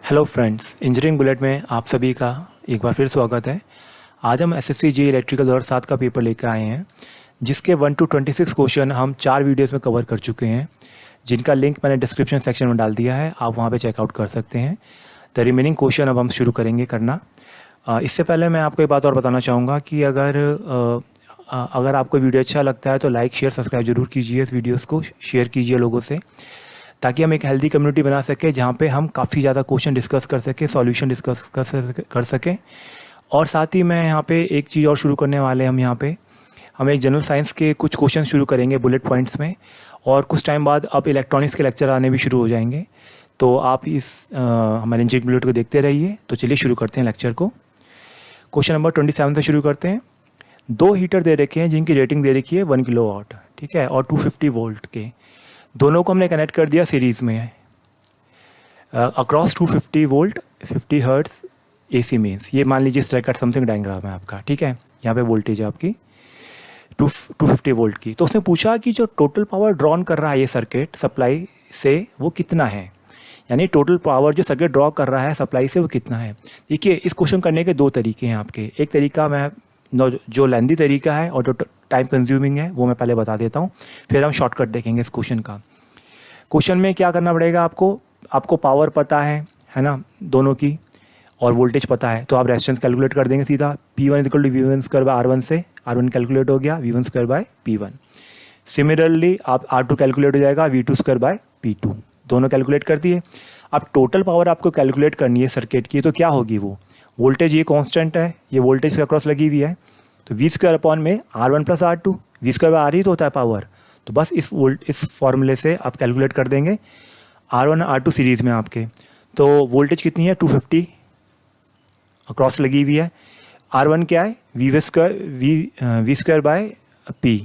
Hello friends, engineering bullet में आप सभी का एक बार फिर स्वागत है। आज हम एसएससी जी इलेक्ट्रिकल 2007 का पेपर लेकर आए हैं, जिसके 1 to 26 क्वेश्चन हम 4 वीडियोस में कवर कर चुके हैं, जिनका लिंक मैंने डिस्क्रिप्शन सेक्शन में डाल दिया है। आप वहां पे चेकआउट कर सकते हैं। द रिमेनिंग क्वेश्चन अब हम शुरू करेंगे करना। इससे पहले मैं आपको एक बात और बताना चाहूँगा कि अगर आपको वीडियो अच्छा लगता है तो लाइक शेयर सब्सक्राइब जरूर कीजिए। इस वीडियोज़ को शेयर कीजिए लोगों से, ताकि हम एक हेल्दी कम्युनिटी बना सकें जहाँ पे हम काफ़ी ज़्यादा क्वेश्चन डिस्कस कर सकें, सॉल्यूशन डिस्कस कर सकें। और साथ ही मैं यहाँ पे एक चीज़ और शुरू करने वाले हैं। हम एक जनरल साइंस के कुछ क्वेश्चन शुरू करेंगे बुलेट पॉइंट्स में, और कुछ टाइम बाद अब इलेक्ट्रॉनिक्स के लेक्चर आने भी शुरू हो जाएंगे। तो आप हमारे इंजीनियरिंग बुलेट को देखते रहिए। तो चलिए शुरू करते हैं लेक्चर को। क्वेश्चन नंबर 27 से शुरू करते हैं। 2 हीटर दे रखे हैं जिनकी रेटिंग दे रखी है 1 किलोवाट, ठीक है, और 250 वोल्ट के। दोनों को हमने कनेक्ट कर दिया सीरीज़ में across 250 volt 50 hertz AC means. ये मान लीजिए स्ट्राइक समथिंग डायग्राम है आपका, ठीक है। यहाँ पे वोल्टेज है आपकी 250 वोल्ट की। तो उसने पूछा कि जो टोटल पावर ड्रॉन कर रहा है ये सर्किट सप्लाई से वो कितना है, यानी टोटल पावर जो सर्किट ड्रॉ कर रहा है सप्लाई से वो कितना है। देखिए, इस क्वेश्चन करने के 2 तरीके हैं आपके। एक तरीका मैं जो लेंदी तरीका है और जो टाइम कंज्यूमिंग है वो मैं पहले बता देता हूँ, फिर हम शॉर्टकट देखेंगे इस क्वेश्चन का। क्वेश्चन में क्या करना पड़ेगा आपको पावर पता है ना, दोनों की, और वोल्टेज पता है। तो आप रेजिस्टेंस कैलकुलेट कर देंगे सीधा। P1 = V1 square by R1 से R1 कैलकुलेट हो गया V1 square by P1। Similarly आप R2 कैलकुलेट हो जाएगा V2 स्क्वायर बाय P2। दोनों कैलकुलेट कर दिए। अब टोटल पावर आपको कैलकुलेट करनी है सर्किट की, तो क्या होगी वो वोल्टेज, ये कांस्टेंट है, ये वोल्टेज के अक्रॉस लगी हुई है, तो V स्क्वायर अपॉन में R1 + R2। V square by R ही तो होता है पावर। तो बस इस फॉर्मूले से आप कैलकुलेट कर देंगे। R1 R2 सीरीज़ में आपके, तो वोल्टेज कितनी है 250 अक्रॉस लगी हुई है। R1 क्या है V स्क्वायर बाय P,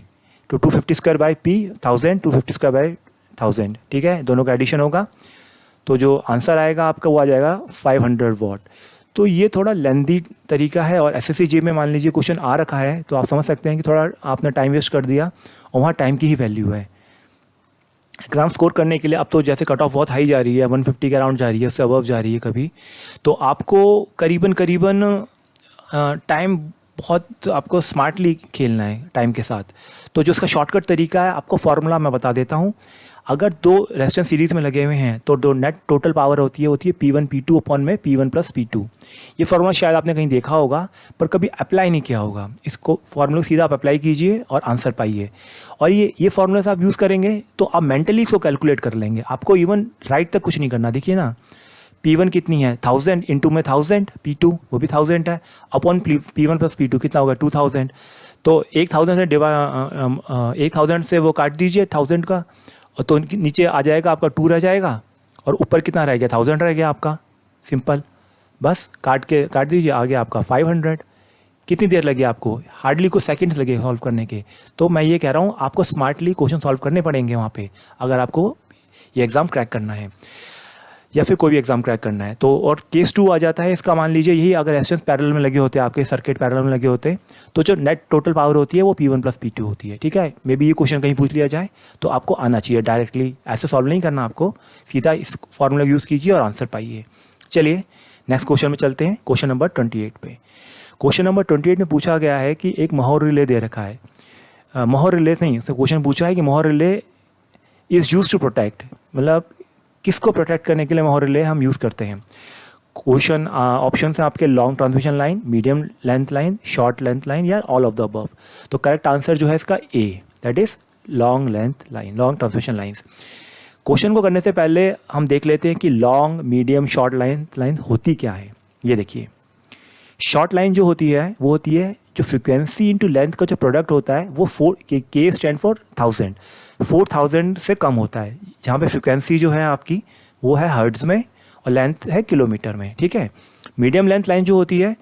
तो 250 square by P 1000, 250 square by 1000, ठीक है। दोनों का एडिशन होगा तो जो आंसर आएगा आपका वो आ जाएगा 500 वॉट। तो ये थोड़ा लेंदी तरीका है, और एसएससी जी में मान लीजिए क्वेश्चन आ रखा है तो आप समझ सकते हैं कि थोड़ा आपने टाइम वेस्ट कर दिया, और वहाँ टाइम की ही वैल्यू है। एग्ज़ाम स्कोर करने के लिए अब तो जैसे कट ऑफ बहुत हाई जा रही है, 150 के अराउंड जा रही है, उससे अबव जा रही है कभी, तो आपको करीबन टाइम बहुत आपको स्मार्टली खेलना है टाइम के साथ। तो जो उसका शॉर्टकट तरीका है, आपको फार्मूला मैं बता देता हूँ। अगर 2 रेजिस्टेंस सीरीज़ में लगे हुए हैं तो जो नेट टोटल पावर होती है P1 P2 अपॉन में P1 + P2। ये फार्मूला शायद आपने कहीं देखा होगा पर कभी अप्लाई नहीं किया होगा। इसको फार्मूला सीधा आप अप्लाई कीजिए और आंसर पाइए। और ये फार्मूला से आप यूज़ करेंगे तो आप मेंटली इसको कैलकुलेट कर लेंगे। आपको इवन राइट तक कुछ नहीं करना। देखिए ना, P1 कितनी है 1000, इंटू में 1000, P2 वो भी 1000 है, अपॉन P1 + P2 कितना होगा 2000। तो 1000 से वो काट दीजिए 1000 का, और तो नीचे आ जाएगा आपका 2 रह जाएगा, और ऊपर कितना रह गया 1000 रह गया आपका। सिंपल, बस काट दीजिए, आ गया आपका 500। कितनी देर लगी आपको? हार्डली कुछ सेकंड्स लगे सॉल्व करने के। तो मैं ये कह रहा हूँ आपको स्मार्टली क्वेश्चन सॉल्व करने पड़ेंगे वहाँ पे, अगर आपको ये एग्ज़ाम क्रैक करना है या फिर कोई भी एग्ज़ाम क्रैक करना है तो। और केस 2 आ जाता है इसका। मान लीजिए यही अगर रेजिस्टेंस पैरेलल में लगे होते, आपके सर्किट पैरेलल में लगे होते, तो जो नेट टोटल पावर होती है वो P1 + P2 होती है, ठीक है। मे बी ये क्वेश्चन कहीं पूछ लिया जाए तो आपको आना चाहिए। डायरेक्टली ऐसे सॉल्व नहीं करना, आपको सीधा इस फॉर्मूला यूज़ कीजिए और आंसर पाइए। चलिए नेक्स्ट क्वेश्चन में चलते हैं, क्वेश्चन नंबर 28 पे। क्वेश्चन नंबर 28 में पूछा गया है कि एक मोहर रिले दे रखा है। मोहर रिले नहीं, उसने क्वेश्चन पूछा है कि mho relay is use to protect, मतलब किसको प्रोटेक्ट करने के लिए मोहर रिले हम यूज़ करते हैं। क्वेश्चन ऑप्शन है आपके long transmission line, medium length line, short length line, या ऑल ऑफ द अबव। तो करेक्ट आंसर जो है इसका A, that is long length line, long transmission lines. Question को करने से पहले हम देख लेते हैं कि लॉन्ग, मीडियम, शॉर्ट लाइन होती क्या है। ये देखिए, शॉर्ट लाइन जो होती है वो होती है जो फ्रिक्वेंसी इंटू लेंथ का जो प्रोडक्ट होता है वो K स्टैंड फॉर 4000 से कम होता है, जहाँ पे फ्रिक्वेंसी जो है आपकी वो है हर्ट्ज़ में और लेंथ है किलोमीटर में, ठीक है। मीडियम लेंथ लाइन जो होती है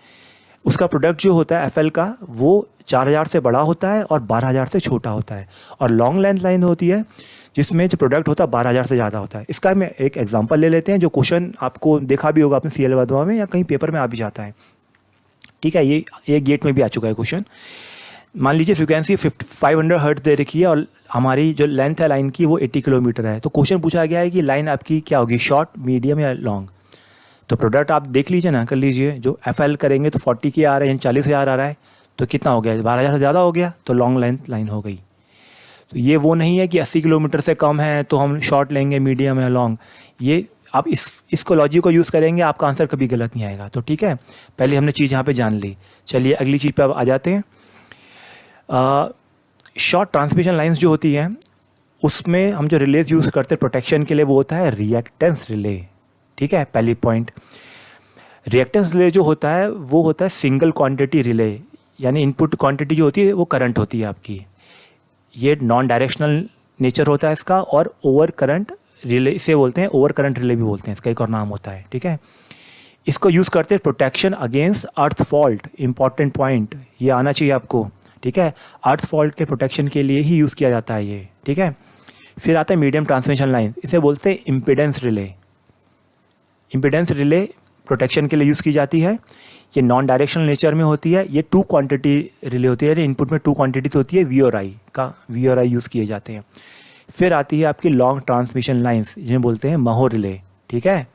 उसका प्रोडक्ट जो होता है FL का वो 4000 से बड़ा होता है और 12000 से छोटा होता है। और लॉन्ग लेंथ लाइन होती है जिसमें जो प्रोडक्ट होता है 12000 से ज़्यादा होता है। इसका मैं एक एग्जांपल ले लेते हैं, जो क्वेश्चन आपको देखा भी होगा अपने CL वदवा में या कहीं पेपर में आ भी जाता है, ठीक है। ये गेट में भी आ चुका है क्वेश्चन। मान लीजिए फ्रिक्वेंसी 500 हर्ट्ज दे रखी है और हमारी जो लेंथ है लाइन की वो 80 किलोमीटर है। तो क्वेश्चन पूछा गया है कि लाइन आपकी क्या होगी, शॉर्ट, मीडियम या लॉन्ग। तो प्रोडक्ट आप देख लीजिए ना, कर लीजिए। जो FL करेंगे तो 40 की आ रहा है, यानी 40,000 आ रहा है, तो कितना हो गया, 12,000 से ज़्यादा हो गया, तो लॉन्ग लेंथ लाइन हो गई। तो ये वो नहीं है कि 80 किलोमीटर से कम है तो हम शॉर्ट लेंगे, मीडियम या लॉन्ग। ये आप इसको लॉजिक को यूज़ करेंगे, आपका आंसर कभी गलत नहीं आएगा। तो ठीक है, पहले हमने चीज़ यहाँ पे जान ली। चलिए अगली चीज़ पे अब आ जाते हैं। शॉर्ट ट्रांसमिशन लाइंस जो होती हैं उसमें हम जो रिलेज यूज़ करते हैं प्रोटेक्शन के लिए, वो होता है रिएक्टेंस रिले। ठीक है, पहली पॉइंट। रिएक्टेंस रिले जो होता है वो होता है सिंगल क्वांटिटी रिले, यानी इनपुट क्वांटिटी जो होती है वो करंट होती है आपकी। ये नॉन डायरेक्शनल नेचर होता है इसका, और ओवर करंट रिले इसे बोलते हैं, ओवर करंट रिले भी बोलते हैं, इसका एक और नाम होता है। ठीक है, इसको यूज़ करते हैं प्रोटेक्शन अगेंस्ट अर्थ फॉल्ट। इंपॉर्टेंट पॉइंट ये आना चाहिए आपको। ठीक है, अर्थ फॉल्ट के प्रोटेक्शन के लिए ही यूज़ किया जाता है ये। ठीक है, फिर आता है मीडियम ट्रांसमिशन लाइन, इसे बोलते हैं impedance relay. Impedance relay protection के लिए यूज़ की जाती है। ये नॉन डायरेक्शनल नेचर में होती है। ये 2 क्वांटिटी रिले होती है, इनपुट में 2 क्वांटिटीज होती है, V और I यूज़ किए जाते हैं। फिर आती है आपकी लॉन्ग ट्रांसमिशन लाइंस, जिन्हें बोलते हैं महो रिले। ठीक है,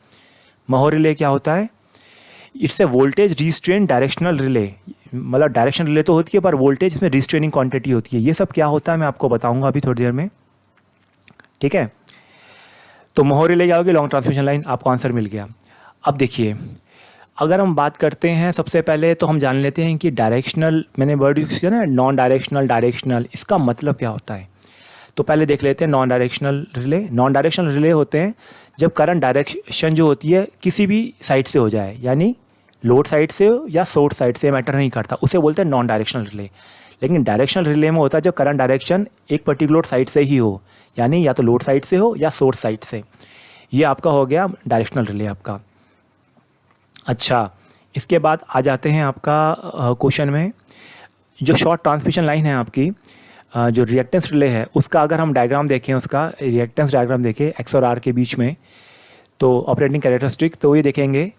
महो रिले क्या होता है, it's a voltage restrain directional relay. मतलब डायरेक्शनल रिले तो होती है, पर वोल्टेज इसमें रिस्ट्रेनिंग क्वांटिटी होती है। ये सब क्या होता है मैं आपको बताऊंगा अभी थोड़ी देर में। ठीक है, तो महो रिले क्या होगी, लॉन्ग ट्रांसमिशन लाइन, आपको आंसर मिल गया। अब देखिए, अगर हम बात करते हैं, सबसे पहले तो हम जान लेते हैं कि डायरेक्शनल, मैंने वर्ड यूज़ किया ना, नॉन डायरेक्शनल, डायरेक्शनल, इसका मतलब क्या होता है। तो पहले देख लेते हैं non directional relay. Non directional relay होते हैं जब करंट डायरेक्शन जो होती है किसी भी साइड से हो जाए, यानी लोड साइड से हो या सोर्स साइड से, मैटर नहीं करता, उसे बोलते हैं नॉन डायरेक्शनल रिले। लेकिन डायरेक्शनल रिले में होता है जब करंट डायरेक्शन एक पर्टिकुलर साइड से ही हो, यानी या तो लोड साइड से हो या सोर्स साइड से। ये आपका हो गया डायरेक्शनल रिले आपका। अच्छा, इसके बाद आ जाते हैं आपका क्वेश्चन में, जो शॉर्ट ट्रांसमिशन लाइन है आपकी, जो रिएक्टेंस रिले है उसका अगर हम डायग्राम देखें, उसका रिएक्टेंस डायग्राम देखें X और R के बीच में, तो ऑपरेटिंग कैरेक्टरिस्टिक, तो ये देखेंगे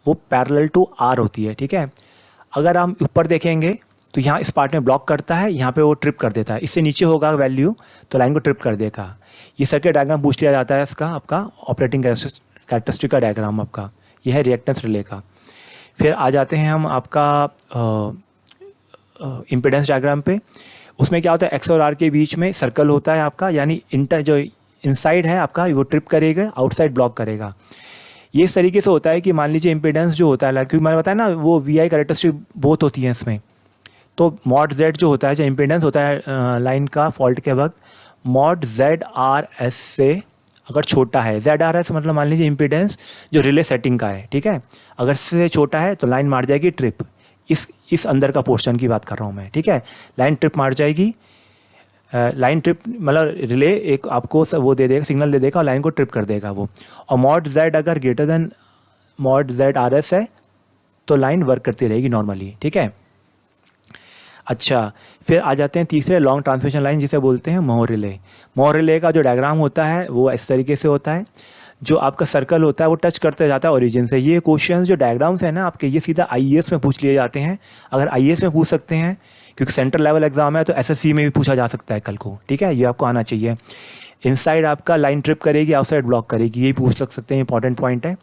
वो पैरेलल टू R होती है। ठीक है, अगर हम ऊपर देखेंगे तो यहाँ इस पार्ट में ब्लॉक करता है, यहाँ पे वो ट्रिप कर देता है। इससे नीचे होगा वैल्यू तो लाइन को ट्रिप कर देगा। ये सर्किट डायग्राम पूछ लिया जाता है इसका, आपका ऑपरेटिंग कैरेक्टरिस्टिक का डायग्राम आपका, यह है रिएक्टेंस रिले का। फिर आ जाते हैं हम आपका इम्पीडेंस डायग्राम पे। उसमें क्या होता है, X और R के बीच में सर्कल होता है आपका, यानी जो इनसाइड है आपका वो ट्रिप करेगा, आउटसाइड ब्लॉक करेगा। ये इस तरीके से होता है कि मान लीजिए इम्पीडेंस जो होता है, क्योंकि मैंने बताया ना वो VI कैरेक्टरिस्टिक बहुत होती है इसमें, तो मॉड Z जो होता है, जो इम्पीडेंस होता है लाइन का फॉल्ट के वक्त, मॉड ZRS से अगर छोटा है, ZRS मतलब मान लीजिए इम्पीडेंस जो रिले सेटिंग का है। ठीक है, अगर इससे छोटा है तो लाइन मार जाएगी ट्रिप। इस अंदर का पोर्शन की बात कर रहा हूँ मैं। ठीक है, लाइन ट्रिप मार जाएगी। लाइन ट्रिप मतलब रिले एक आपको वो दे देगा, सिग्नल दे देगा और लाइन को ट्रिप कर देगा वो। और मॉड Z अगर ग्रेटर देन मॉड ZRS है तो लाइन वर्क करती रहेगी नॉर्मली। ठीक है, अच्छा, फिर आ जाते हैं तीसरे लॉन्ग ट्रांसमिशन लाइन, जिसे बोलते हैं महो रिले। महो रिले का जो डायग्राम होता है वो इस तरीके से होता है, जो आपका सर्कल होता है वो टच करते जाता है ओरिजिन से। ये क्वेश्चंस जो डायग्राम्स है ना आपके, ये सीधा IAS में पूछ लिए जाते हैं। अगर IAS में पूछ सकते हैं, क्योंकि सेंट्रल लेवल एग्जाम है, तो SSC में भी पूछा जा सकता है कल को। ठीक है, ये आपको आना चाहिए। इनसाइड आपका लाइन ट्रिप करेगी, आउटसाइड ब्लॉक करेगी, यही पूछ सकते हैं, इंपॉर्टेंट पॉइंट है।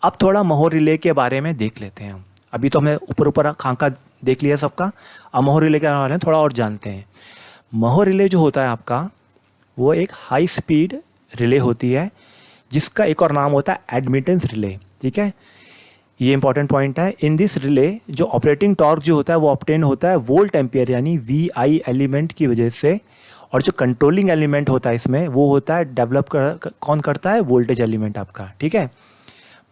अब थोड़ा महो रिले के बारे में देख लेते हैं हम। अभी तो हमने ऊपर खाका देख लिया सबका, अब महो रिले के बारे में थोड़ा और जानते हैं। महो रिले जो होता है आपका, वो एक हाई स्पीड रिले होती है, जिसका एक और नाम होता है एडमिटेंस रिले। ठीक है, ये इंपॉर्टेंट पॉइंट है। इन दिस रिले जो ऑपरेटिंग टॉर्क जो होता है वो ऑब्टेन होता है वोल्ट एम्पियर यानी VI एलिमेंट की वजह से, और जो कंट्रोलिंग एलिमेंट होता है इसमें वो होता है कौन करता है, वोल्टेज एलिमेंट आपका। ठीक है,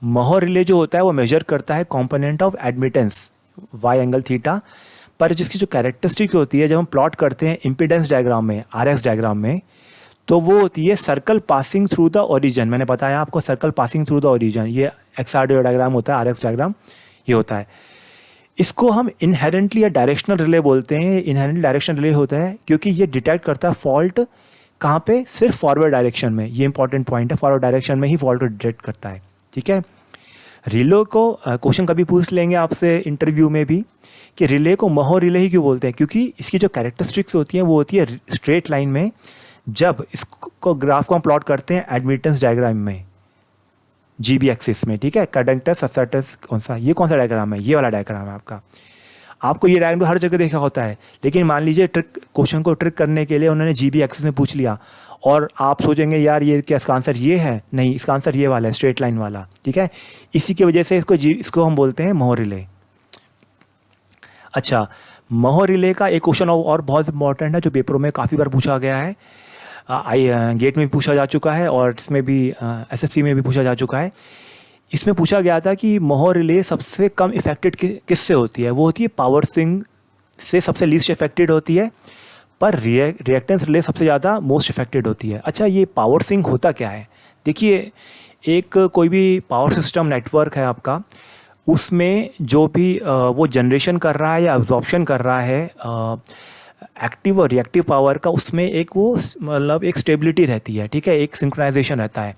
महो रिले जो होता है वो मेजर करता है component of admittance Y angle theta पर, जिसकी जो कैरेक्टरिस्टिक होती है जब हम प्लॉट करते हैं इम्पीडेंस डायग्राम में, RX डायग्राम में, तो वो होती है circle passing through the origin. मैंने बताया आपको circle passing through the origin, ये XR डायग्राम होता है, RX डायग्राम ये होता है। इसको हम इनहेरेंटली या डायरेक्शनल रिले बोलते हैं। इनहेरेंटली डायरेक्शनल रिले होता है क्योंकि ये डिटेक्ट करता है फॉल्ट कहाँ पे, सिर्फ फॉरवर्ड डायरेक्शन में। ये इंपॉर्टेंट पॉइंट है, फॉरवर्ड डायरेक्शन में ही फॉल्ट को डिटेक्ट करता है। ठीक है, रिले को क्वेश्चन कभी पूछ लेंगे आपसे इंटरव्यू में भी कि रिले को महो रिले ही क्यों बोलते हैं, क्योंकि इसकी जो कैरेक्टरिस्टिक्स होती हैं वो होती है स्ट्रेट लाइन में। जब इसको ग्राफ को हम प्लॉट करते हैं एडमिटेंस डायग्राम में, GB एक्सिस में, ठीक है। कंडक्टर सब्सट्रेटर्स कौन सा डायग्राम है, ये वाला डायग्राम है आपका। आपको ये डायग्राम तो हर जगह देखा होता है, लेकिन मान लीजिए क्वेश्चन को ट्रिक करने के लिए उन्होंने GB एक्सिस में पूछ लिया और आप सोचेंगे यार ये क्या, इसका आंसर ये है, नहीं, इसका आंसर ये वाला है, स्ट्रेट लाइन वाला, ठीक है। इसी की वजह से इसको हम बोलते हैं मोहर रिले। अच्छा, मोहर रिले का एक क्वेश्चन और बहुत इंपॉर्टेंट है जो पेपरों में काफ़ी बार पूछा गया है, गेट में भी पूछा जा चुका है और इसमें भी SSC में भी पूछा जा चुका है। इसमें पूछा गया था कि मोहर रिले सबसे कम इफेक्टेड किससे होती है। वो होती है पावर स्विंग से सबसे लीस्ट इफेक्टेड होती है, पर रिएक्टेंस रिले सबसे ज़्यादा मोस्ट इफेक्टेड होती है। अच्छा, ये पावर स्विंग होता क्या है? देखिए, एक कोई भी पावर सिस्टम नेटवर्क है आपका, उसमें जो भी वो जनरेशन कर रहा है या अब्जॉर्प्शन कर रहा है एक्टिव और रिएक्टिव पावर का, उसमें एक वो मतलब एक स्टेबिलिटी रहती है, ठीक है, एक सिंक्रोनाइजेशन रहता है।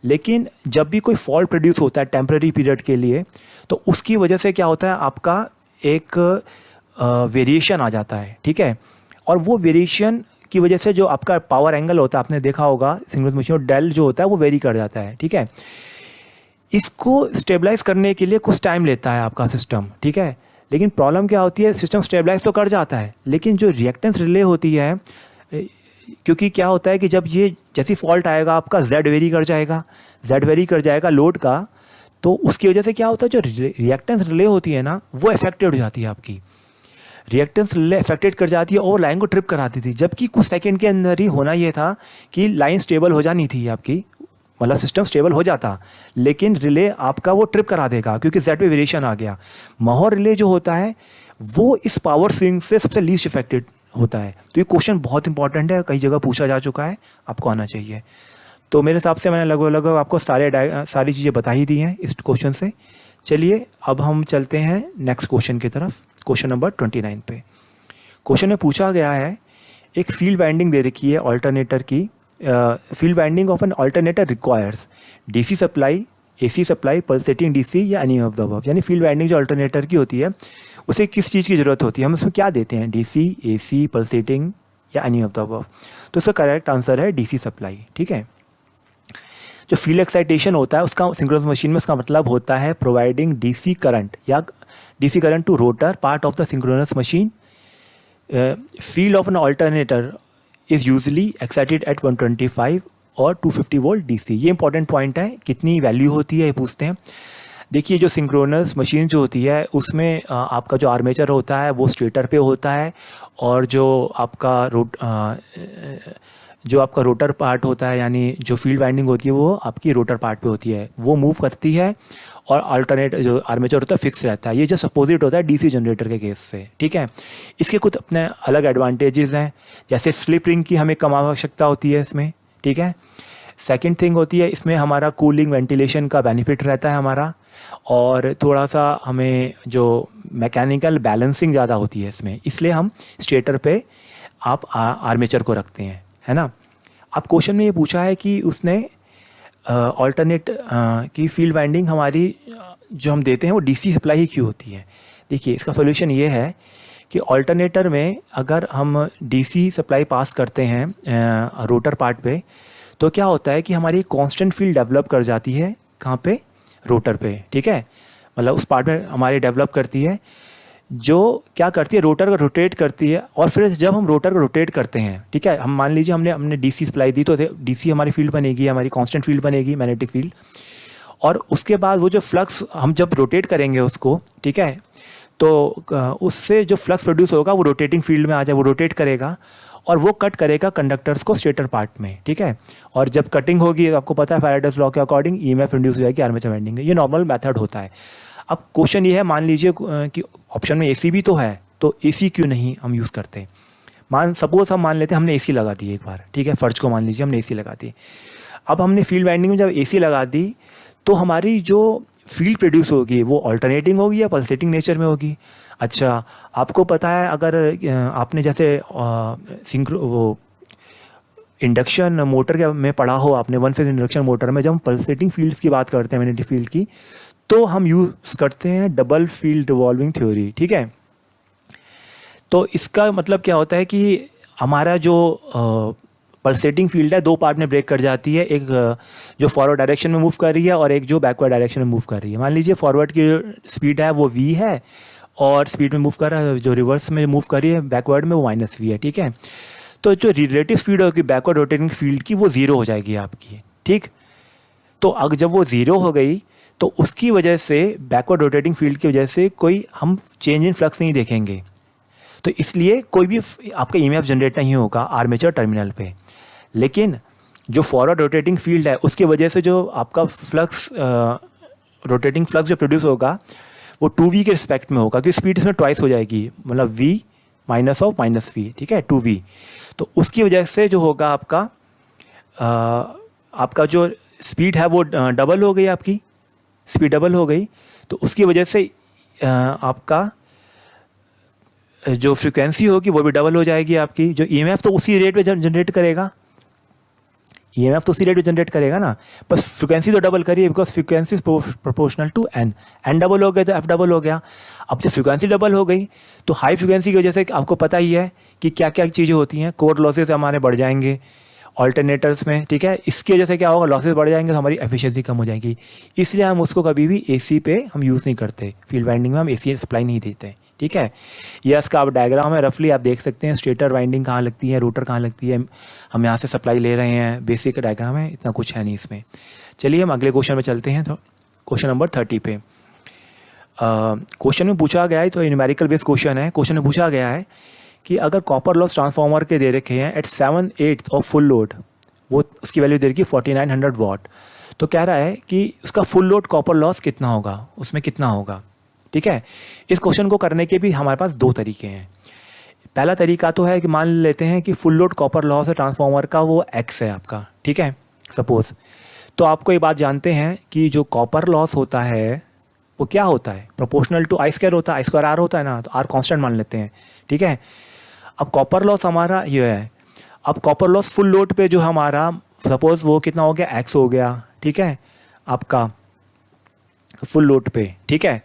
लेकिन जब भी कोई फॉल्ट प्रोड्यूस होता है टेम्परेरी पीरियड के लिए, तो उसकी वजह से क्या होता है, आपका एक वेरिएशन आ जाता है, ठीक है। और वो वेरिएशन की वजह से जो आपका पावर एंगल होता है, आपने देखा होगा सिंक्रोनस मशीन में डेल जो होता है वो वेरी कर जाता है, ठीक है। इसको स्टेबलाइज करने के लिए कुछ टाइम लेता है आपका सिस्टम, ठीक है। लेकिन प्रॉब्लम क्या होती है, सिस्टम स्टेबलाइज तो कर जाता है, लेकिन जो रिएक्टेंस रिले होती है, क्योंकि क्या होता है कि जब ये जैसी फॉल्ट आएगा आपका Z वेरी कर जाएगा लोड का, तो उसकी वजह से क्या होता है, जो रिएक्टेंस रिले होती है ना, वो अफेक्टेड हो जाती है आपकी। रिएक्टेंस रिले अफेक्टेड कर जाती है और लाइन को ट्रिप कराती थी, जबकि कुछ सेकंड के अंदर ही होना ये था कि लाइन स्टेबल हो जानी थी आपकी, मतलब सिस्टम स्टेबल हो जाता, लेकिन रिले आपका वो ट्रिप करा देगा क्योंकि Z पे वेरिएशन आ गया। मोहर रिले जो होता है वो इस पावर स्विंग से सबसे लीस्ट इफेक्टेड होता है। तो ये क्वेश्चन बहुत इंपॉर्टेंट है, कई जगह पूछा जा चुका है, आपको आना चाहिए। तो मेरे हिसाब से मैंने लगभग आपको सारी चीज़ें बता ही दी हैं इस क्वेश्चन से। चलिए अब हम चलते हैं नेक्स्ट क्वेश्चन की तरफ, क्वेश्चन नंबर 29 पे। क्वेश्चन में पूछा गया है, एक फील्ड वाइंडिंग दे रखी है ऑल्टरनेटर की, field winding of an alternator requires DC supply, AC supply, pulsating DC या एनी ऑफ द अबव। यानी फील्ड वाइंडिंग जो अल्टरनेटर की होती है उसे किस चीज़ की ज़रूरत होती है, हम उसमें क्या देते हैं, DC, AC, पल्सेटिंग या एनी ऑफ द अबव। तो इसका करेक्ट आंसर है DC सप्लाई, ठीक है। जो फील्ड एक्साइटेशन होता है उसका सिंक्रोनस मशीन में, उसका मतलब होता है प्रोवाइडिंग DC करंट या DC current to rotor part of the synchronous machine. Field of an alternator is usually excited at 125 और 250 वोल्ट DC। ये इंपॉर्टेंट पॉइंट है, कितनी वैल्यू होती है ये पूछते हैं। देखिए, जो सिंक्रोनस मशीन जो होती है उसमें आपका जो आर्मेचर होता है वो स्टेटर पे होता है, और जो आपका रोटर पार्ट होता है, यानी जो फील्ड वाइंडिंग होती है वो आपकी रोटर पार्ट पे होती है, वो मूव करती है, और अल्टरनेट जो आर्मेचर होता है फिक्स रहता है। ये जो अपोजिट होता है DC जनरेटर के केस से, ठीक है। इसके कुछ अपने अलग एडवांटेजेस हैं, जैसे स्लिप रिंग की हमें कम आवश्यकता होती है इसमें, ठीक है। सेकंड थिंग होती है, इसमें हमारा कूलिंग वेंटिलेशन का बेनिफिट रहता है हमारा, और थोड़ा सा हमें जो मैकेनिकल बैलेंसिंग ज़्यादा होती है इसमें, इसलिए हम स्टेटर पे आप आर्मेचर को रखते हैं, है ना। अब क्वेश्चन में ये पूछा है कि उसने ऑल्टरनेट की फील्ड वाइंडिंग हमारी जो हम देते हैं वो DC सप्लाई ही क्यों होती है। देखिए, इसका सॉल्यूशन ये है कि ऑल्टरनेटर में अगर हम DC सप्लाई पास करते हैं रोटर पार्ट पे, तो क्या होता है कि हमारी कांस्टेंट फील्ड डेवलप कर जाती है, कहाँ पे, रोटर पे, ठीक है। मतलब उस पार्ट में हमारी डेवलप करती है, जो क्या करती है, रोटर को रोटेट करती है। और फिर जब हम रोटर को रोटेट करते हैं, ठीक है, हम मान लीजिए हमने DC सप्लाई दी, तो DC हमारी फील्ड बनेगी, हमारी कांस्टेंट फील्ड बनेगी, मैग्नेटिक फील्ड। और उसके बाद वो जो फ्लक्स हम जब रोटेट करेंगे उसको, ठीक है, तो उससे जो फ्लक्स प्रोड्यूस होगा वो रोटेटिंग फील्ड में आ जाए, वो रोटेट करेगा और वो कट करेगा कंडक्टर्स को स्टेटर पार्ट में, ठीक है। और जब कटिंग होगी तो आपको पता है फैराडेज लॉ के अकॉर्डिंग EMF इंड्यूस हो जाएगी आर्मेचर वाइंडिंग में। ये नॉर्मल मेथड होता है। अब क्वेश्चन ये है, मान लीजिए कि ऑप्शन में AC भी तो है, तो AC क्यों नहीं हम यूज़ करते। सपोज हम मान लेते हैं हमने AC लगा दी एक बार, ठीक है, फर्ज को मान लीजिए हमने AC लगा दी। अब हमने फील्ड वाइंडिंग में जब AC लगा दी, तो हमारी जो फील्ड प्रोड्यूस होगी वो अल्टरनेटिंग होगी या पल्सेटिंग नेचर में होगी। अच्छा, आपको पता है, अगर आपने जैसे वो इंडक्शन मोटर में पढ़ा हो आपने, वन फेज इंडक्शन मोटर में जब हम पल्सेटिंग फील्ड्स की बात करते हैं, मैग्नेटिक फील्ड की, तो हम यूज़ करते हैं डबल फील्ड रिवॉल्विंग थ्योरी, ठीक है। तो इसका मतलब क्या होता है कि हमारा जो पल्सेटिंग फील्ड है, दो पार्ट में ब्रेक कर जाती है, एक जो फॉरवर्ड डायरेक्शन में मूव कर रही है और एक जो बैकवर्ड डायरेक्शन में मूव कर रही है। मान लीजिए फॉरवर्ड की जो स्पीड है वो v है और स्पीड में मूव कर रहा है, जो रिवर्स में मूव कर रही है बैकवर्ड में, वो माइनस v है, ठीक है। तो जो रिलेटिव स्पीड होगी बैकवर्ड रोटेटिंग फील्ड की वो ज़ीरो हो जाएगी आपकी, ठीक। तो अगर जब वो ज़ीरो हो गई तो उसकी वजह से बैकवर्ड रोटेटिंग फील्ड की वजह से कोई हम चेंज इन फ्लक्स नहीं देखेंगे, तो इसलिए कोई भी आपका ईएमएफ जनरेट नहीं होगा आर्मेचर टर्मिनल पे। लेकिन जो फॉरवर्ड रोटेटिंग फील्ड है उसकी वजह से जो आपका फ्लक्स रोटेटिंग फ्लक्स जो प्रोड्यूस होगा वो 2v के रिस्पेक्ट में होगा, क्योंकि स्पीड इसमें ट्वाइस हो जाएगी, मतलब v minus of minus v, ठीक है, 2v। तो उसकी वजह से जो होगा आपका जो स्पीड है वो डबल हो गई, आपकी स्पीड डबल हो गई। तो उसकी वजह से आपका जो फ्रीक्वेंसी होगी वो भी डबल हो जाएगी आपकी। जो ईएमएफ तो उसी रेट पे जनरेट करेगा, ईएमएफ तो उसी रेट पे जनरेट करेगा ना, बस फ्रीक्वेंसी तो डबल करिए, because frequency is proportional to N. N double हो गया तो एफ डबल हो गया। अब जब फ्रीक्वेंसी डबल हो गई तो हाई फ्रीक्वेंसी की वजह से आपको पता ही है कि क्या क्या चीज़ें होती हैं, कोर लॉसेस हमारे बढ़ जाएंगे ऑल्टरनेटर्स में, ठीक है। इसकी वजह से क्या होगा, लॉसेस बढ़ जाएंगे तो हमारी एफिशिएंसी कम हो जाएगी। इसलिए हम उसको कभी भी एसी पे हम यूज़ नहीं करते, फील्ड वाइंडिंग में हम एसी सप्लाई नहीं देते, ठीक है। ये इसका आप डायग्राम है, रफली आप देख सकते हैं स्टेटर वाइंडिंग कहाँ लगती है, रोटर कहाँ लगती है, हम यहाँ से सप्लाई ले रहे हैं, बेसिक डायग्राम है, इतना कुछ है नहीं इसमें। चलिए हम अगले क्वेश्चन में चलते हैं। तो क्वेश्चन नंबर 30 पे क्वेश्चन में पूछा गया है, तो न्यूमेरिकल बेस्ड क्वेश्चन है। क्वेश्चन में पूछा गया है कि अगर कॉपर लॉस ट्रांसफार्मर के दे रखे हैं एट 7/8 ऑफ फुल लोड, वो उसकी वैल्यू दे रखी 4900 वाट, तो कह रहा है कि उसका फुल लोड कॉपर लॉस कितना होगा, उसमें कितना होगा, ठीक है। इस क्वेश्चन को करने के भी हमारे पास दो तरीके हैं। पहला तरीका तो है कि मान लेते हैं कि फुल लोड कॉपर लॉस है ट्रांसफार्मर का वो x है आपका, ठीक है, सपोज। तो आपको ये बात जानते हैं कि जो कॉपर लॉस होता है वो क्या होता है, प्रोपोर्शनल टू आई स्क्वायर होता है, आई स्क्वायर आर होता है ना, तो आर कांस्टेंट मान लेते हैं, ठीक है। अब कॉपर लॉस हमारा ये है, अब कॉपर लॉस फुल लोड पे जो हमारा सपोज वो कितना हो गया, x हो गया, ठीक है, आपका फुल लोड पे, ठीक है।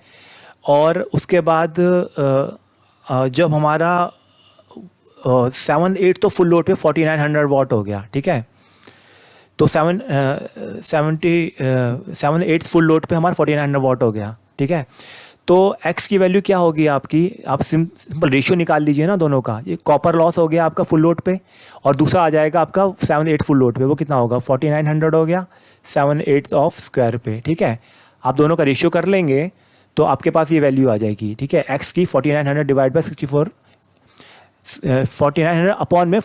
और उसके बाद जब हमारा 7/8 तो फुल लोड पे 4900 वाट हो गया, ठीक है। तो 7/8 फुल लोड पे हमारा 4900 वाट हो गया, ठीक है। तो x की वैल्यू क्या होगी आपकी, आप सिंपल रेशियो निकाल लीजिए ना दोनों का। ये कॉपर लॉस हो गया आपका फुल लोड पे और दूसरा आ जाएगा आपका 7/8 फुल लोड पे, वो कितना होगा 4900 हो गया 7/8 ऑफ स्क्वायर पे, ठीक है। आप दोनों का रेशियो कर लेंगे तो आपके पास ये वैल्यू आ जाएगी, ठीक है। x की 4900 डिवाइड बाई 64, 4900 अपॉन में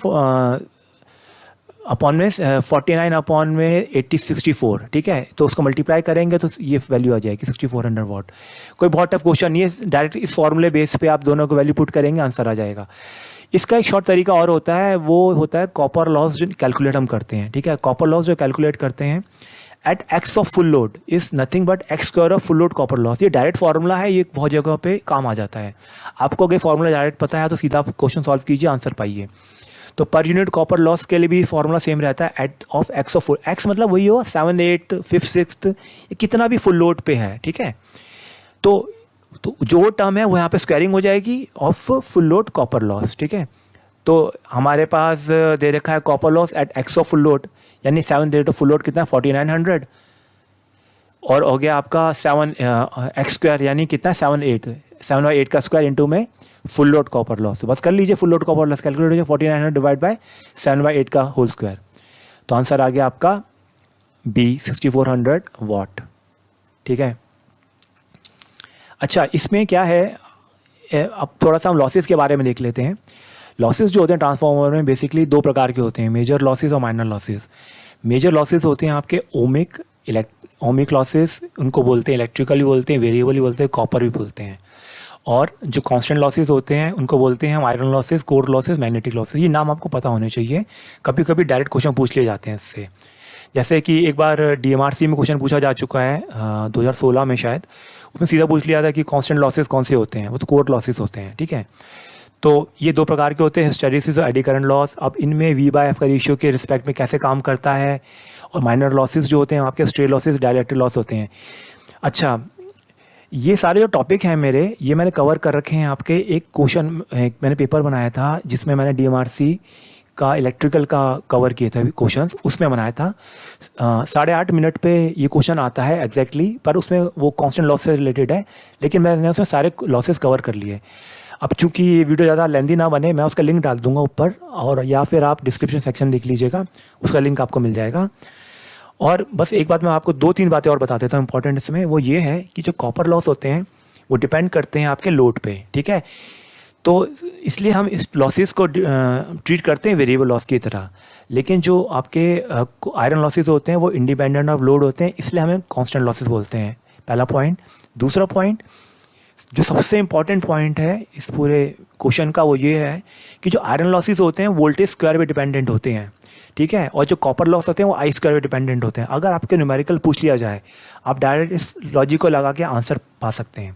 49 अपॉन में 80/64, ठीक है। तो उसको मल्टीप्लाई करेंगे तो ये वैल्यू आ जाएगी 6400 वाट। कोई बहुत टफ क्वेश्चन नहीं है, डायरेक्ट इस फॉर्मूले बेस पे आप दोनों को वैल्यू पुट करेंगे, आंसर आ जाएगा। इसका एक शॉर्ट तरीका और होता है, वो होता है कॉपर लॉस जो कैलकुलेट हम करते हैं, ठीक है। कॉपर लॉस जो कैलकुलेट करते हैं at x of full load is nothing but x square of full load copper loss. ये डायरेक्ट फार्मूला है, ये बहुत जगह पे काम आ जाता है। आपको अगर फार्मूला डायरेक्ट पता है तो सीधा क्वेश्चन सॉल्व कीजिए, आंसर पाइए। तो पर यूनिट कॉपर लॉस के लिए भी फार्मूला सेम रहता है, at of x of full, x मतलब वही हो 7/8 5th 6th कितना भी फुल लोड पे है, ठीक है। तो जो टर्म है वो यहाँ पे स्क्वायरिंग हो जाएगी of full load copper loss, ठीक है। तो हमारे पास दे रखा है copper loss at x of full load, यानी 7/8 ऑफ फुल लोड कितना है 4900, और हो गया आपका 7x स्क्वायर यानी कितना 7/8 का स्क्वायर इंटू में फुल लोड कॉपर लॉस। तो बस कर लीजिए full load copper loss calculate हो जाए 4900 डिवाइड बाय 7/8 का होल स्क्वायर। तो आंसर आ गया आपका B 6400 वाट, ठीक है। अच्छा, इसमें क्या है, अब थोड़ा सा हम लॉसेस के बारे में देख लेते हैं। लॉसेस जो होते हैं ट्रांसफार्मर में बेसिकली दो प्रकार के होते हैं, मेजर लॉसेस और माइनर लॉसेस। मेजर लॉसेस होते हैं आपके ओमिक लॉसेस, उनको बोलते हैं इलेक्ट्रिकल भी बोलते हैं, वेरिएबल भी बोलते हैं, कॉपर भी बोलते हैं। और जो कांस्टेंट लॉसेस होते हैं उनको बोलते हैं हम iron losses, core losses, magnetic losses. ये नाम आपको पता होने चाहिए, कभी कभी डायरेक्ट क्वेश्चन पूछ लिए जाते हैं इससे। जैसे कि एक बार DMRC में क्वेश्चन पूछा जा चुका है 2016 में शायद, उसमें सीधा पूछ लिया था कि कांस्टेंट लॉसेस कौन से होते हैं, वो तो कोर लॉसेस होते हैं, ठीक है। तो ये दो प्रकार के होते हैं, हिस्टेरिसिस और एडी करंट लॉस। अब इनमें V/F का रेशियो के रिस्पेक्ट में कैसे काम करता है। और माइनर लॉसेस जो होते हैं आपके स्ट्रे लॉसेस, डायलेक्ट्रिक लॉस होते हैं। अच्छा, ये सारे जो टॉपिक हैं मेरे, ये मैंने कवर कर रखे हैं आपके। एक क्वेश्चन मैंने पेपर बनाया था जिसमें मैंने DMRC का इलेक्ट्रिकल का कवर किए थे क्वेश्चंस, उसमें बनाया था। 8.5 मिनट पे ये क्वेश्चन आता है एग्जैक्टली, पर उसमें वो कांस्टेंट लॉस से रिलेटेड है, लेकिन मैंने उसमें सारे लॉसेस कवर कर लिए। अब चूंकि ये वीडियो ज़्यादा लेंदी ना बने, मैं उसका लिंक डाल दूंगा ऊपर, और या फिर आप डिस्क्रिप्शन सेक्शन देख लीजिएगा, उसका लिंक आपको मिल जाएगा। और बस एक बात मैं आपको 2-3 बातें और बता देता हूँ इंपॉर्टेंट इसमें, वो ये है कि जो कॉपर लॉस होते हैं वो डिपेंड करते हैं आपके लोड पे, ठीक है। तो इसलिए हम इस लॉसेस को ट्रीट करते हैं वेरिएबल लॉस की तरह, लेकिन जो आपके आयरन लॉसेस होते हैं वो इंडिपेंडेंट ऑफ लोड होते हैं, इसलिए हमें कांस्टेंट लॉसेस बोलते हैं। पहला पॉइंट। दूसरा पॉइंट, जो सबसे इम्पॉर्टेंट पॉइंट है इस पूरे क्वेश्चन का, वो ये है कि जो आयरन लॉसेस होते हैं वोल्टेज स्क्वायर पे डिपेंडेंट होते हैं, ठीक है, और जो कॉपर लॉस होते हैं वो आई स्क्वायर पे डिपेंडेंट होते हैं। अगर आपके न्यूमेरिकल पूछ लिया जाए, आप डायरेक्ट इस लॉजिक को लगा के आंसर पा सकते हैं।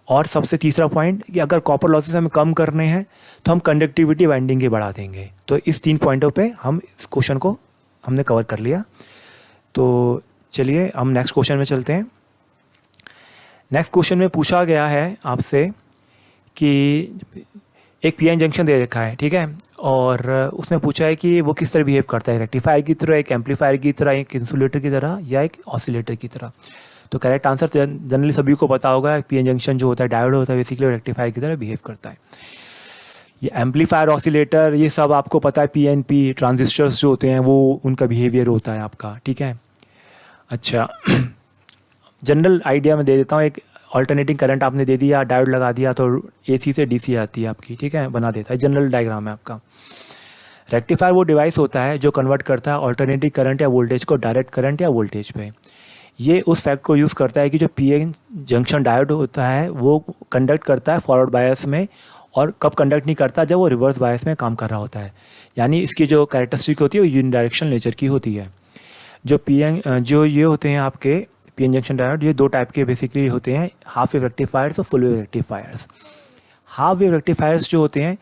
और सबसे तीसरा पॉइंट कि अगर कॉपर लॉसेस हमें कम करने हैं तो हम कंडक्टिविटी वाइंडिंग की बढ़ा देंगे। तो इस 3 पॉइंटों पे हम इस क्वेश्चन को हमने कवर कर लिया। तो चलिए हम नेक्स्ट क्वेश्चन में चलते हैं। नेक्स्ट क्वेश्चन में पूछा गया है आपसे कि एक पीएन जंक्शन दे रखा है, ठीक है, और उसमें पूछा है कि वो किस तरह बिहेव करता है, रेक्टिफायर की तरह, एक एम्पलीफायर की तरह, एक इंसुलेटर की तरह, या एक ऑसिलेटर की तरह। तो करेक्ट आंसर जनरली सभी को पता होगा, पीएन जंक्शन जो होता है, डायोड होता है, बेसिकली रेक्टिफायर की तरह बिहेव करता है। ये एम्पलीफायर, ऑसिलेटर, ये सब आपको पता है, पीएनपी ट्रांजिस्टर्स जो होते हैं वो उनका बिहेवियर होता है आपका, ठीक है। अच्छा, जनरल आइडिया में दे देता हूँ। एक ऑल्टरनेटिंग करंट आपने दे दिया, डायोड लगा दिया, तो एसी से डीसी आती है आपकी, ठीक है, बना देता है। जनरल डायग्राम है आपका। रेक्टिफायर वो डिवाइस होता है जो कन्वर्ट करता है ऑल्टरनेटिंग करंट या वोल्टेज को डायरेक्ट करंट या वोल्टेज पे। ये उस फैक्ट को यूज़ करता है कि जो पीएन जंक्शन डायोड होता है वो कंडक्ट करता है फॉरवर्ड बायस में, और कब कंडक्ट नहीं करता, जब वो रिवर्स बायस में काम कर रहा होता है। यानी इसकी जो कैरेक्टरिस्टिक होती है वो यूनिडायरेक्शनल नेचर की होती है। जो ये होते हैं आपके पीएन जंक्शन डायोड, ये 2 टाइप के बेसिकली होते हैं, हाफ वेव रेक्टिफायर्स और full wave rectifiers. Half wave rectifiers जो होते हैं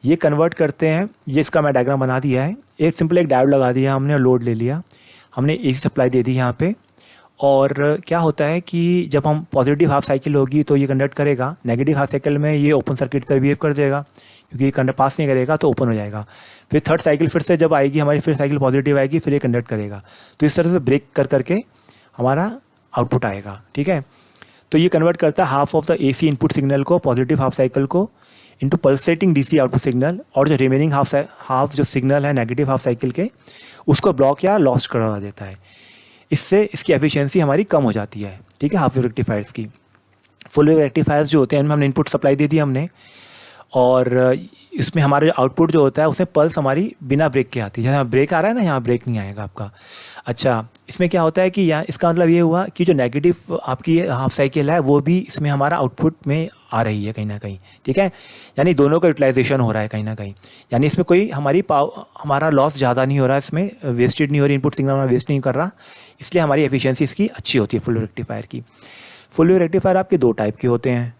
ये कन्वर्ट करते हैं, ये इसका मैं डायग्राम बना दिया है। एक सिंपल एक डायोड लगा दिया हमने, लोड ले लिया हमने, एसी सप्लाई दे दी यहाँ पे, और क्या होता है कि जब हम पॉजिटिव हाफ साइकिल होगी तो ये कंडक्ट करेगा, नेगेटिव हाफ साइकिल में ये ओपन सर्किट तरह बिहेव कर जाएगा, क्योंकि ये कंडक्ट पास नहीं करेगा तो ओपन हो जाएगा। फिर थर्ड साइकिल फिर से जब आएगी हमारी, फिर साइकिल पॉजिटिव आएगी, फिर ये कंडक्ट करेगा। तो इस तरह से ब्रेक कर करके हमारा आउटपुट आएगा, ठीक है। तो ये कन्वर्ट करता है half of the AC input signal को, पॉजिटिव हाफ साइकिल को, into pulsating DC output signal, और जो रिमेनिंग हाफ जो सिग्नल है नेगेटिव हाफ साइकिल के, उसको ब्लॉक या लॉस्ट करवा देता है। इससे इसकी एफिशिएंसी हमारी कम हो जाती है, ठीक है, हाफ वेव रेक्टिफायर्स की। फुल वेव रेक्टिफायर्स जो होते हैं इनमें हमने इनपुट सप्लाई दे दी हमने, और इसमें हमारा जो आउटपुट जो होता है उसमें पल्स हमारी बिना ब्रेक के आती है। जहाँ ब्रेक आ रहा है ना, यहाँ ब्रेक नहीं आएगा आपका। अच्छा, इसमें क्या होता है कि यहाँ इसका मतलब ये हुआ कि जो नेगेटिव आपकी हाफ साइकिल है वो भी इसमें हमारा आउटपुट में आ रही है कहीं ना कहीं, ठीक है। यानी दोनों का यूटिलाइजेशन हो रहा है कहीं ना कहीं, यानी इसमें कोई हमारा लॉस ज़्यादा नहीं हो रहा है, इसमें वेस्टेड नहीं हो रही, इनपुट सिग्नल हमारा वेस्ट नहीं कर रहा, इसलिए हमारी एफिशिएंसी इसकी अच्छी होती है फुल वेव रेक्टिफायर की। फुल वेव रेक्टिफायर आपके 2 टाइप के होते हैं।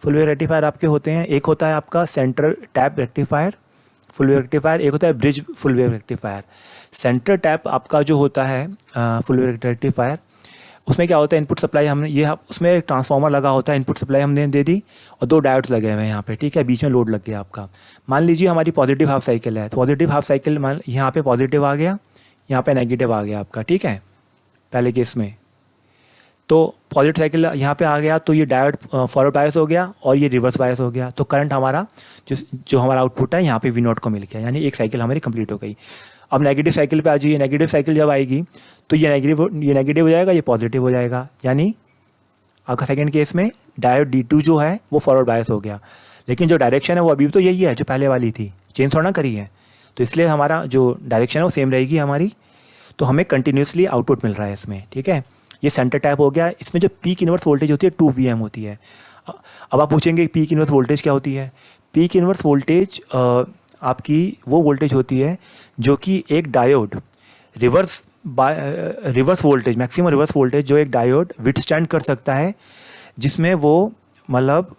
फुल वेव रेक्टिफायर आपके होते हैं, एक होता है आपका centre tap rectifier full wave rectifier, एक होता है bridge full wave rectifier. Centre tap आपका जो होता है फुल वेव रेक्टिफायर, उसमें क्या होता है, इनपुट सप्लाई हमने ये उसमें एक ट्रांसफार्मर लगा होता है, इनपुट सप्लाई हमने दे दी, और 2 डायोड्स लगे हुए हैं यहाँ पे, ठीक है, बीच में लोड लग गया आपका। मान लीजिए हमारी पॉजिटिव हाफ साइकिल है, तो पॉजिटिव हाफ साइकिल मान यहाँ पे पॉजिटिव आ गया, यहाँ पे नेगेटिव आ गया आपका, ठीक है, पहले केस में। तो पॉजिटिव साइकिल यहाँ पे आ गया तो ये डायोड फॉरवर्ड बायस हो गया और ये रिवर्स बायस हो गया, तो करंट हमारा जो हमारा आउटपुट है यहाँ पे V0 को मिल गया, यानी एक साइकिल हमारी कंप्लीट हो गई। अब नेगेटिव साइकिल पे आ जाइए, नेगेटिव साइकिल जब आएगी तो ये नेगेटिव हो जाएगा, ये पॉजिटिव हो जाएगा, यानी आपका सेकेंड केस में डायोड D2 जो है वो फॉरवर्ड बायस हो गया, लेकिन जो डायरेक्शन है वो अभी तो यही है जो पहले वाली थी, चेंज थोड़ा ना करी है, तो इसलिए हमारा जो डायरेक्शन है वो सेम रहेगी हमारी, तो हमें कंटिन्यूसली आउटपुट मिल रहा है इसमें, ठीक है। ये सेंटर टैप हो गया। इसमें जो पीक इनवर्स वोल्टेज होती है 2 VM होती है। अब आप पूछेंगे पीक इनवर्स वोल्टेज क्या होती है। पीक इनवर्स वोल्टेज आपकी वो वोल्टेज होती है जो कि एक diode reverse voltage, maximum reverse voltage जो एक डायोड विथस्टैंड कर सकता है, जिसमें वो मतलब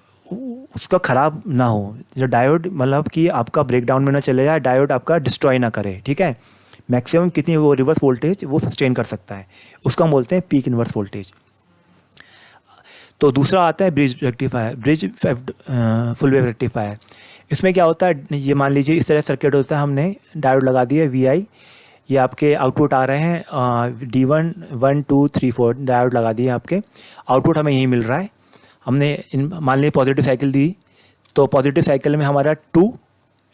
उसका ख़राब ना हो, जो डायोड मतलब कि आपका ब्रेकडाउन में ना चले जाए, डायोड आपका डिस्ट्रॉय ना करे, ठीक है। मैक्सिमम कितनी वो रिवर्स वोल्टेज वो सस्टेन कर सकता है, उसको हम बोलते हैं पीक इनवर्स वोल्टेज। तो दूसरा आता है bridge rectifier, bridge full wave rectifier. इसमें क्या होता है, ये मान लीजिए इस तरह सर्किट होता है, हमने डायोड लगा दिया VI, ये आपके आउटपुट आ रहे हैं D1 1 2 3 4 डायोड लगा दिए आपके, आउटपुट हमें यही मिल रहा है। हमने मान लीजिए पॉजिटिव साइकिल दी, तो पॉजिटिव साइकिल में हमारा 2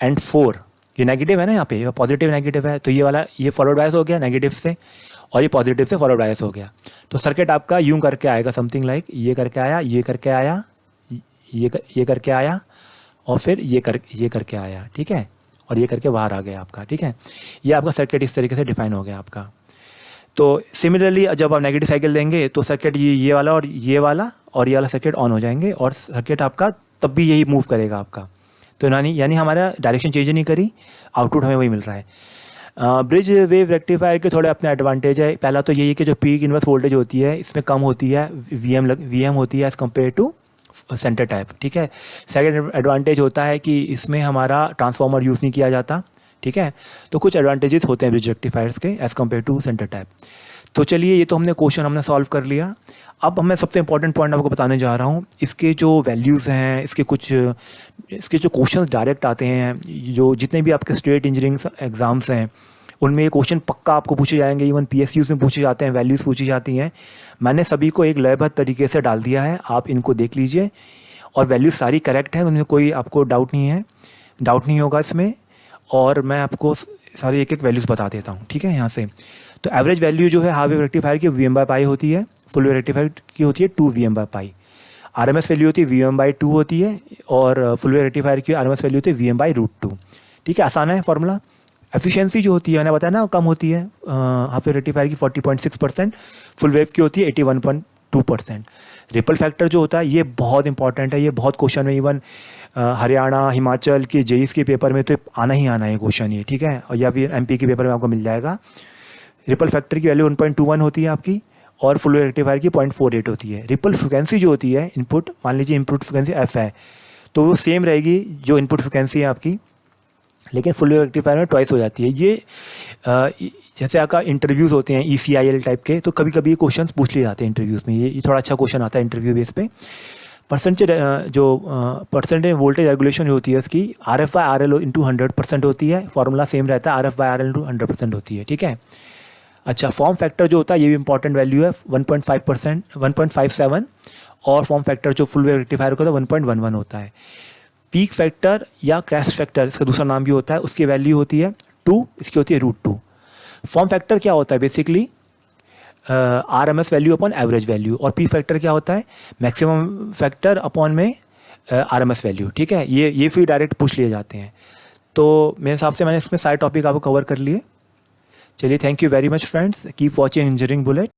और 4, ये नेगेटिव है ना, यहाँ पे पॉजिटिव नेगेटिव है, तो ये वाला ये फॉरवर्ड बायस हो गया नेगेटिव से, और ये पॉजिटिव से फॉरवर्ड बायस हो गया। तो सर्किट आपका यूं करके आएगा, समथिंग लाइक ये करके आया, ये करके आया, ये करके आया, और फिर ये करके आया, ठीक है, और ये करके बाहर आ गया आपका, ठीक है। ये आपका सर्किट इस तरीके से डिफाइन हो गया आपका। तो सिमिलरली जब आप नेगेटिव साइकिल देंगे तो सर्किट ये वाला और ये वाला सर्किट ऑन हो जाएंगे, और सर्किट आपका तब भी यही मूव करेगा आपका। तो यानी हमारा डायरेक्शन चेंज नहीं करी, आउटपुट हमें वही मिल रहा है। ब्रिज वेव रेक्टिफायर के थोड़े अपने एडवांटेज है। पहला तो यही है कि जो पीक इनवर्स वोल्टेज होती है इसमें कम होती है, वीएम होती है as compare to centre type, ठीक है। सेकंड एडवांटेज होता है कि इसमें हमारा ट्रांसफार्मर यूज़ नहीं किया जाता, ठीक है। तो कुछ एडवांटेजेस होते हैं ब्रिज रेक्टिफायर्स के as compare to centre type. तो चलिए, ये तो हमने क्वेश्चन हमने सॉल्व कर लिया। अब मैं सबसे इंपॉर्टेंट पॉइंट आपको बताने जा रहा हूँ, इसके जो वैल्यूज़ हैं, इसके जो क्वेश्चंस डायरेक्ट आते हैं, जो जितने भी आपके स्टेट इंजीनियरिंग एग्ज़ाम्स हैं उनमें ये क्वेश्चन पक्का आपको पूछे जाएंगे, इवन PSUs में पूछे जाते हैं, वैल्यूज़ पूछी जाती हैं। मैंने सभी को एक लयबद्ध तरीके से डाल दिया है, आप इनको देख लीजिए, और वैल्यूज़ सारी करेक्ट है, उनमें कोई आपको डाउट नहीं होगा इसमें। और मैं आपको सारी एक वैल्यूज़ बता देता हूँ, ठीक है। यहाँ से तो एवरेज वैल्यू जो है हाफ वेव रेक्टिफायर की VM/π होती है, फुल वेव रेक्टिफायर की होती है 2 VM/π। RMS वैल्यू होती है VM/2 होती है, और फुल वेव रेक्टिफायर की RMS वैल्यू होती है VM/√2, ठीक है। आसान है फॉर्मूला। एफिशिएंसी जो होती है मैंने बताया ना कम होती है, हाफ वेव रेक्टिफायर की 40.6%, फुल वेव की होती है 81.2%। रिपल फैक्टर जो होता है ये बहुत इंपॉर्टेंट है, ये बहुत क्वेश्चन में, इवन हरियाणा हिमाचल के JEEs के पेपर में तो आना ही आना है क्वेश्चन ये, ठीक है, या फिर MP के पेपर में आपको मिल जाएगा। रिपल फैक्टर की वैल्यू 1.21 होती है आपकी, और फुल वेव रेक्टिफायर की 0.48 होती है। रिपल फ्रिक्वेंसी जो होती है इनपुट, मान लीजिए इनपुट फ्रिक्वेंसी F है, तो वो सेम रहेगी जो इनपुट फ्रिक्वेंसी है आपकी, लेकिन फुल वेव रेक्टिफायर में ट्वाइस हो जाती है। ये जैसे आपका इंटरव्यूज़ होते हैं ECIL टाइप के, तो कभी कभी ये क्वेश्चन पूछ लिए जाते हैं इंटरव्यूज़ में, ये थोड़ा अच्छा क्वेश्चन आता है इंटरव्यू बेस पे। परसेंटेज वोल्टेज रेगुलेशन जो होती है इसकी RF/RL इंटू 100% होती है, फॉर्मूला सेम रहता है, RF/RL इंटू 100% होती है, ठीक है। अच्छा, फॉर्म फैक्टर जो होता है ये भी इंपॉर्टेंट वैल्यू है, 1.57, और फॉर्म फैक्टर जो फुल वेव रेक्टिफायर का 1.11 होता है। पीक फैक्टर या क्रैश फैक्टर इसका दूसरा नाम भी होता है, उसकी वैल्यू होती है 2, इसकी होती है √2। फॉर्म फैक्टर क्या होता है basically RMS value upon average value, और पी फैक्टर क्या होता है मैक्सिमम फैक्टर अपॉन में RMS वैल्यू, ठीक है। ये फिर डायरेक्ट पूछ लिए जाते हैं। तो मेरे हिसाब से मैंने इसमें सारे टॉपिक आपको कवर कर लिए। चलिए, thank you very much friends, keep watching engineering bullet.